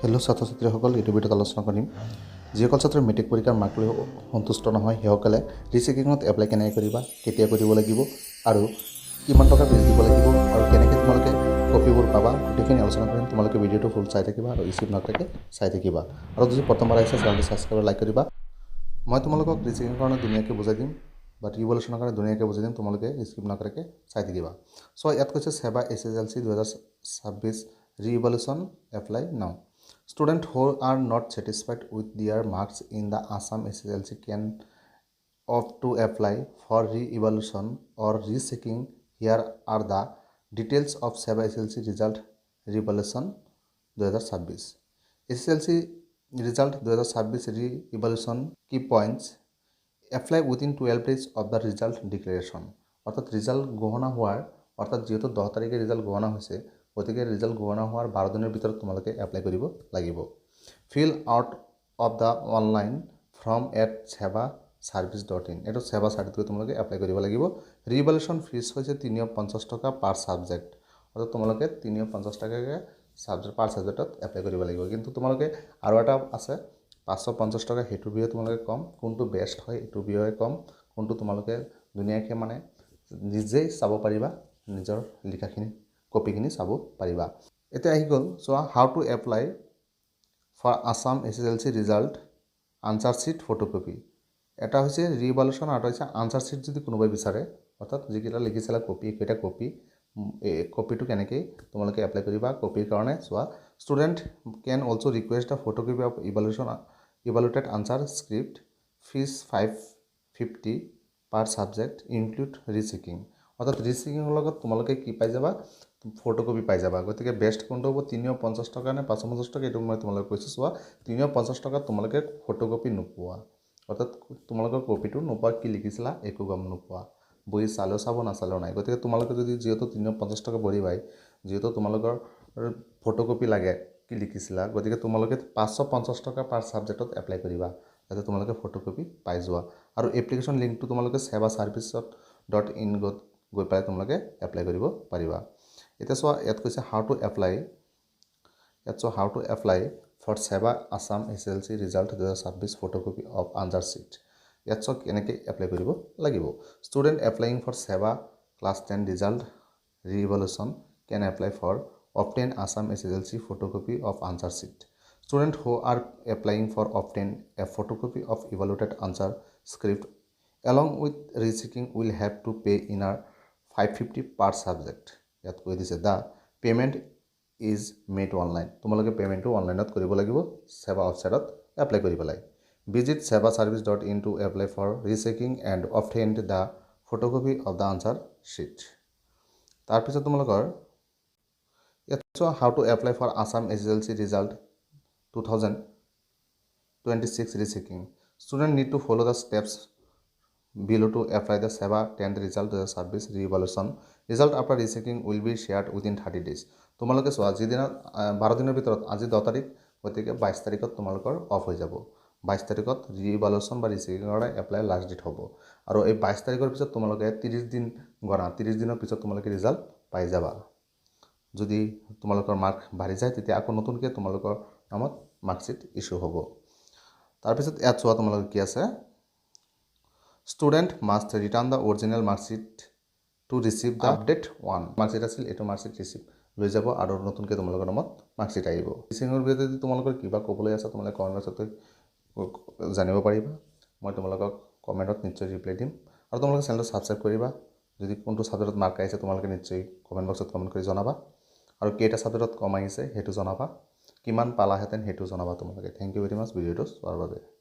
Hello' ছাত্ৰ ছাত্ৰীসকল, এইটো ভিডিঅ'ত আলোচনা কৰিম যিসকল ছাত্ৰৰ মেট্ৰিক পৰীক্ষাৰ মাৰ্ক লৈ সন্তুষ্ট নহয় সেইসকলে ৰিচেকিঙত এপ্লাই কেনেকৈ কৰিবা, কেতিয়া কৰিব লাগিব আৰু কিমান টকা ফিজ দিব লাগিব আৰু কেনেকৈ তোমালোকে কপিবোৰ পাবা, গোটেইখিনি আলোচনা কৰিম। তোমালোকে ভিডিঅ'টো ফুল চাই থাকিবা আৰু স্কিপ নকৰাকৈ চাই থাকিবা। আৰু যদি প্ৰথমবাৰ আহিছে চেনেলটো ছাবস্ক্ৰাইব লাইক কৰিবা। মই তোমালোকক ৰিচেকিঙৰ কাৰণে ধুনীয়াকৈ বুজাই দিম বা ৰিভলিউশ্যনৰ কাৰণে ধুনীয়াকৈ বুজাই দিম, তোমালোকে স্কিপ নকৰাকৈ চাই থাকিবা। চ' ইয়াত কৈছে সেৱা SSLC 2026 ৰিভলিউশ্যন এপ্লাই নাও। Students who are not satisfied with their marks in the Assam SSLC can opt to apply for re-evaluation or rechecking. Here are the details of SEBA SSLC result re-evaluation 2026. SSLC result 2026 re-evaluation key points. Apply within 12 days of the result declaration. অর্থাৎ result ঘোষণা হওয়ার অর্থাৎ যেহেতু 10 তারিখে result ঘোষণা হয়েছে, গতিকে result ঘোষণা হওয়ার 12 দিনের ভিতৰত তোমালোকে এপ্লাই কৰিব লাগিব। Fill out of the online form at seva-service.in। এইটো সেৱা চাৰ্টিফিকেট তোমালোকে এপ্লাই কৰিব লাগিব। ৰিভলিউশ্যন ফিজ হৈছে 350 টকা পাৰ ছাবজেক্ট, অৰ্থাৎ তোমালোকে 350 টকাকৈ ছাবজেক্ট পাৰ ছাবজেক্টত এপ্লাই কৰিব লাগিব। কিন্তু তোমালোকে আৰু এটা আছে 550 টকা, সেইটোৰ বিষয়ে তোমালোকে কম, কোনটো বেষ্ট হয় এইটোৰ বিষয়ে কম, কোনটো তোমালোকে ধুনীয়াকৈ মানে নিজেই চাব পাৰিবা, নিজৰ লিখাখিনি কপিখিনি চাব পাৰিবা। এতিয়া আহি গ'ল চোৱা how to apply for Assam SSLC result answer sheet photocopy. এটা হৈছে ৰিভলিউশ্যন আৰু এটা হৈছে আনচাৰ শ্বীট। যদি কোনোবাই বিচাৰে, অৰ্থাৎ যিকেইটা লিখিছিলা কপি, এইকেইটা কপিটো কেনেকৈ তোমালোকে এপ্লাই কৰিবা কপিৰ কাৰণে চোৱা। Student can also' request the photocopy of evaluated answer script. Fees 550 per subject include rechecking. অৰ্থাৎ ৰিচেকিঙৰ লগত তোমালোকে কি পাই যাবা, ফটোকপি পাই যাবা। গতিকে বেষ্ট কোনটো হ'ব, 350 টকা নে 550 টকা, এইটো মই তোমালোকে কৈছোঁ চোৱা। 350 টকাত তোমালোকে ফটোকপি নোপোৱা, অৰ্থাৎ তোমালোকৰ কপিটো নোপোৱা, কি লিখিছিলা একো গম নোপোৱা, বহি চালেও চাব নাচালেও নাই। গতিকে তোমালোকে যদি যিহেতু 350 টকা ভৰি পাই, যিহেতু তোমালোকৰ ফটোকপি লাগে কি লিখিছিলা, গতিকে তোমালোকে 550 টকা পাৰ ছাবজেক্টত এপ্লাই কৰিবা, যাতে তোমালোকে ফটোকপি পাই যোৱা। আৰু এপ্লিকেশ্যন লিংকটো তোমালোকে seva-service.in গৈ পেলাই তোমালোকে এপ্লাই কৰিব পাৰিবা। এতিয়া চোৱা ইয়াত কৈছে হাউ টু এপ্লাই। ইয়াত চোৱা how to apply for SEBA Assam SSLC result 2026 photocopy of answer sheet. ইয়াত চোৱা কেনেকৈ এপ্লাই কৰিব লাগিব। Student applying for SEBA class 10 result revaluation can apply for obtain Assam SSLC photocopy of answer sheet. Students who are applying for obtain a photocopy of evaluated answer script along with rechecking will have to pay inner 550 per subject. ইয়াত কৈ দিছে the payment is made online. তোমালোকে পে'মেণ্টটো অনলাইনত কৰিব লাগিব, সেৱা ৱেবছাইটত এপ্লাই কৰি পেলাই। Visit seva-service.in to apply for rechecking and obtain the photocopy of the answer sheet. তাৰপিছত তোমালোকৰ ইয়াত চোৱা how to apply for Assam SSLC result 2026 rechecking. Student need to follow' the steps below to apply the SEBA 10th result 2026 re-evaluation. Result after rechecking will be shared within 30 days. তোমালোকে চোৱা যিদিনা 12 দিনৰ ভিতৰত, আজি 10 তাৰিখ, গতিকে 22 তাৰিখত তোমালোকৰ অফ হৈ যাব। 22 তাৰিখত ৰি-ইভালুৱেশ্যন বা ৰিচেকিঙৰ কাৰণে এপ্লাই লাষ্ট ডেট হ'ব। আৰু এই 22 তাৰিখৰ পিছত তোমালোকে 30 দিন গণা, 30 দিনৰ পিছত তোমালোকে ৰিজাল্ট পাই যাবা। যদি তোমালোকৰ মাৰ্ক বাঢ়ি যায় তেতিয়া আকৌ নতুনকৈ তোমালোকৰ নামত মাৰ্কশ্বিট ইছ্যু হ'ব। তাৰপিছত ইয়াত চোৱা তোমালোকে কি আছে, student must return the original marksheet to receive the update 1 marksheet আছিল, এইটো মাৰ্কশ্বিট ৰিচিভ লৈ যাব আৰু নতুনকৈ তোমালোকৰ নামত মাৰ্কশ্বিট আহিব। ৰিচেকিঙৰ বিষয়ে যদি তোমালোকৰ কিবা ক'বলৈ আছে তোমালোকে কমেণ্ট বক্সত জানিব পাৰিবা, মই তোমালোকক কমেণ্টত নিশ্চয় ৰিপ্লাই দিম। আৰু তোমালোকে চেনেলটো ছাবস্ক্ৰাইব কৰিবা। যদি কোনটো ছাবজেক্টত মাৰ্ক আহিছে তোমালোকে নিশ্চয় কমেণ্ট বক্সত কমেণ্ট কৰি জনাবা। আৰু কেইটা ছাবজেক্টত কম আহিছে সেইটো জনাবা, কিমান পালাহেঁতেন সেইটো জনাবা তোমালোকে। থেংক ইউ ভেৰি মাছ ভিডিঅ'টো চোৱাৰ বাবে।